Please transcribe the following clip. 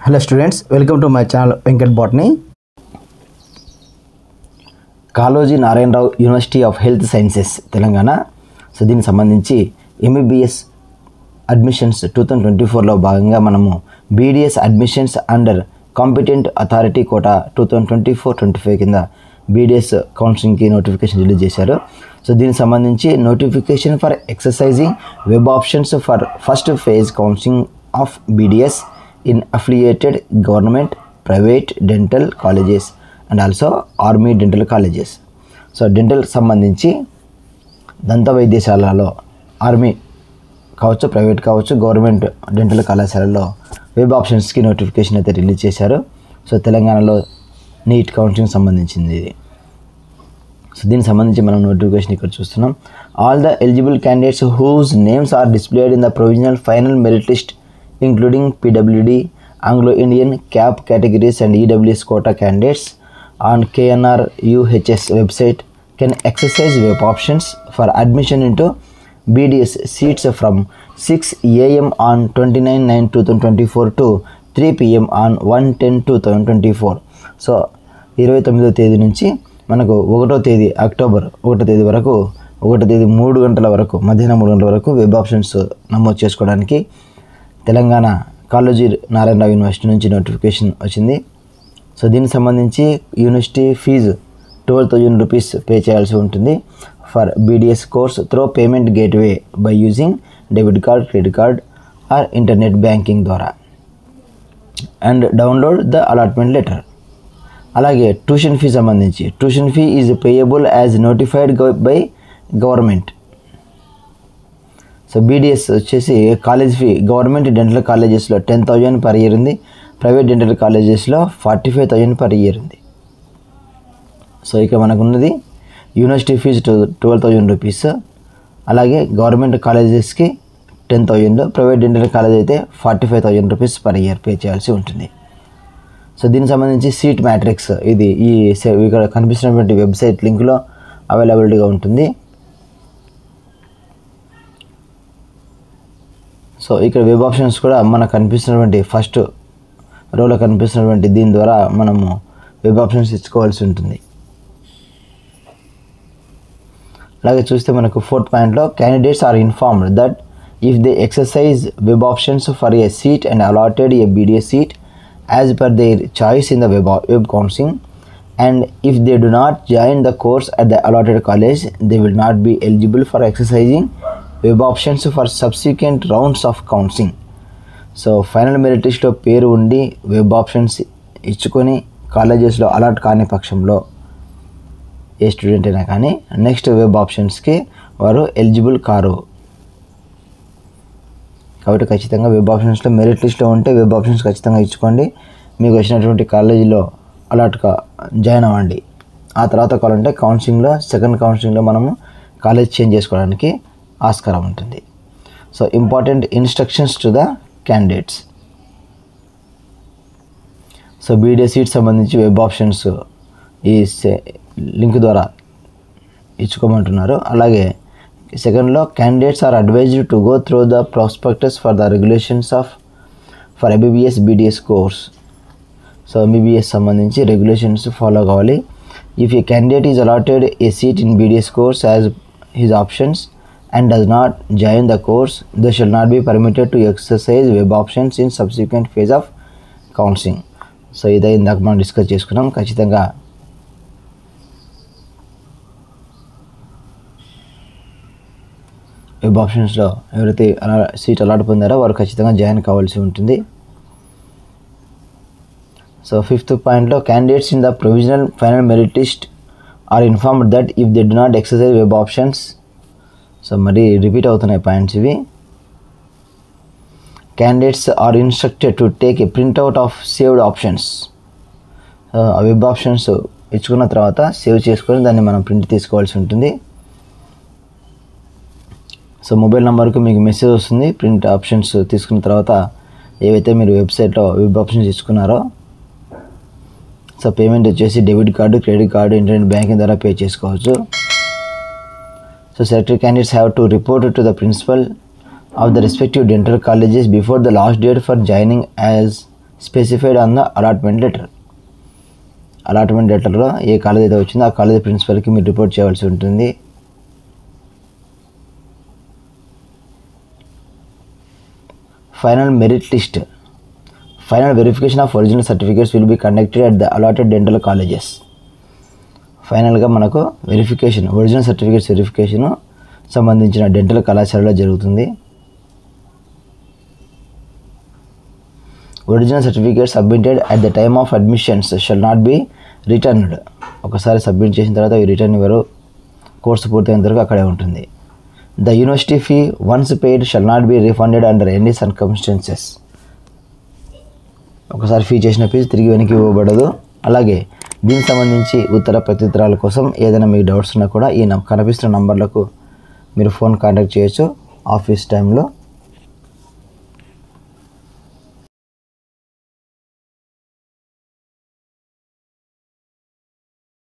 Hello students, welcome to my channel Venkat Botany. Kaloji Narayana Rao university of health sciences Telangana. So దీనికి సంబంధించి MBBS admissions 2024లో భాగంగా మనము BDS admissions under competent authority quota 2024-25 కింద BDS కౌన్సిలింగ్కి notification release చేశారు. సో దీనికి సంబంధించి notification for exercising web options for first phase counselling of BDS in affiliated government, private dental colleges and also army dental colleges. So dental సంబంధించి దంత వైద్యశాలలో army కావచ్చు, private కావచ్చు, గవర్నమెంట్ డెంటల్ కళాశాలలో web ఆప్షన్స్కి నోటిఫికేషన్ అయితే రిలీజ్ చేశారు. So తెలంగాణలో నీట్ కౌన్సిలింగ్ సంబంధించింది ఇది. సో దీనికి సంబంధించి మనం నోటిఫికేషన్ ఇక్కడ చూస్తున్నాం. All the eligible candidates whose names are displayed in the provisional final merit list including PWD, Anglo-Indian, CAP categories and EWS quota candidates on KNR UHS website can exercise web options for admission into BDS seats from 6 AM on 29/9/2024 to 3 PM on 1/10/2024. So 29వ తేదీ నుంచి మనకు 1వ తేదీ October 1వ తేదీ వరకు 1వ తేదీ 3 గంటల వరకు మధ్యాహ్నం 3 గంటల వరకు వెబ్ ఆప్షన్స్ నమోదు చేసుకోవడానికి తెలంగాణ కాళోజీ నారాయణరావు యూనివర్సిటీ నుంచి నోటిఫికేషన్ వచ్చింది. సో దీనికి సంబంధించి యూనివర్సిటీ ఫీజు 12,000 రూపీస్ పే చేయాల్సి ఉంటుంది for BDS course through payment gateway by using debit card, credit card or internet banking ద్వారా and download the allotment letter. అలాగే ట్యూషన్ ఫీ సంబంధించి tuition fee is payable as notified by government. So BDS వచ్చేసి college fee government dental కాలేజెస్లో 10,000 per year ఉంది, private dental కాలేజెస్లో 45,000 per year ఉంది. So ఇక మనకు ఉన్నది యూనివర్సిటీ ఫీజు 12,000 రూపీస్, అలాగే గవర్నమెంట్ కాలేజెస్కి 10,000, ప్రైవేట్ డెంటల్ కాలేజ్ అయితే 45,000 రూపీస్ పర్ ఇయర్ పే చేయాల్సి ఉంటుంది. సో దీనికి సంబంధించి సీట్ మ్యాట్రిక్స్ ఇది ఈ ఇక్కడ కనిపిస్తున్నటువంటి వెబ్సైట్ లింక్లో అవైలబిలిటీగా ఉంటుంది. సో ఇక్కడ వెబ్ ఆప్షన్స్ కూడా మనకు కనిపిస్తున్నటువంటి ఫస్ట్ రోలో కనిపిస్తున్నటువంటి దీని ద్వారా మనము వెబ్ ఆప్షన్స్ ఇచ్చుకోవాల్సి ఉంటుంది. అలాగే చూస్తే మనకు 4th పాయింట్లో candidates are informed that if they exercise web options for a seat and allotted a BDS seat as per their choice in the web counselling and if they do not join the course at the allotted college they will not be eligible for exercising web options for subsequent rounds of counselling. So final merit లిస్ట్లో పేరు ఉండి web options ఇచ్చుకొని కాలేజెస్లో allot కాని పక్షంలో ఏ student అయినా కానీ next web ఆప్షన్స్కి వారు ఎలిజిబుల్ కారు. కాబట్టి ఖచ్చితంగా వెబ్ ఆప్షన్స్లో మెరిట్ లిస్ట్లో ఉంటే వెబ్ ఆప్షన్స్ ఖచ్చితంగా ఇచ్చుకోండి. మీకు వచ్చినటువంటి కాలేజీలో అలాట్గా జాయిన్ అవ్వండి. ఆ తర్వాత కావాలంటే కౌన్సిలింగ్లో సెకండ్ కౌన్సిలింగ్లో మనము కాలేజ్ చేంజ్ చేసుకోవడానికి ఆస్కారం ఉంటుంది. So important instructions to the candidates. So BDS seat సంబంధించి వెబ్ ఆప్షన్స్ ఈ లింక్ ద్వారా ఇచ్చుకోమంటున్నారు. అలాగే సెకండ్లో candidates are advised to go through the prospectus for the regulations for MBBS BDS course. So MBBS సంబంధించి రెగ్యులేషన్స్ ఫాలో కావాలి. If a candidate is allotted a seat in BDS course as his options and does not join the course, they shall not be permitted to exercise web options in subsequent phase of counseling. So ఇదే ఇందాక మనం discuss చేసుకున్నాం. ఖచ్చితంగా web ఆప్షన్స్లో ఎవరైతే seat allot పొందారో వారు ఖచ్చితంగా జాయిన్ కావాల్సి ఉంటుంది. సో 5th పాయింట్లో candidates in the provisional final merit list are informed that if they do not exercise web options. So మరి రిపీట్ అవుతున్నాయి పాయింట్స్ ఇవి. Candidates are instructed to take a printout of saved options. ఆ web options ఇచ్చుకున్న తర్వాత save చేసుకొని దాన్ని మనం print తీసుకోవాల్సి ఉంటుంది. సో మొబైల్ నెంబర్కి మీకు మెసేజ్ వస్తుంది ప్రింట్ ఆప్షన్స్ తీసుకున్న తర్వాత ఏవైతే మీరు వెబ్సైట్లో వెబ్ ఆప్షన్స్ ఇచ్చుకున్నారో. సో పేమెంట్ వచ్చేసి debit card, credit card, internet banking ద్వారా పే చేసుకోవచ్చు. So selected candidates have to report to the principal of the respective dental colleges before the last date for joining as specified on the allotment letter. Allotment లెటర్లో ఏ college అయితే వచ్చిందో ఆ college ప్రిన్సిపల్కి మీరు report చేయవలసి ఉంటుంది. Final merit list. Final verification of original certificates will be conducted at the allotted dental colleges. ఫైనల్గా మనకు verification, original certificates verification సంబంధించిన డెంటల్ కళాశాలలో జరుగుతుంది. Original certificate submitted at the time of admissions shall not be returned. ఒకసారి submit చేసిన తర్వాత అవి return ఇవ్వరు, కోర్సు పూర్తయిన వరకు అక్కడే ఉంటుంది. The university fee once paid shall not be refunded under any circumstances. ఒకసారి ఫీ చేసిన ఫీజు తిరిగి వెనక్కి ఇవ్వబడదు. అలాగే దీనికి సంబంధించి ఉత్తర ప్రత్యుత్తరాల కోసం ఏదైనా మీకు డౌట్స్ ఉన్నా కూడా ఈ కనిపిస్తున్న నంబర్లకు మీరు ఫోన్ కాంటాక్ట్ చేయొచ్చు ఆఫీస్ టైంలో.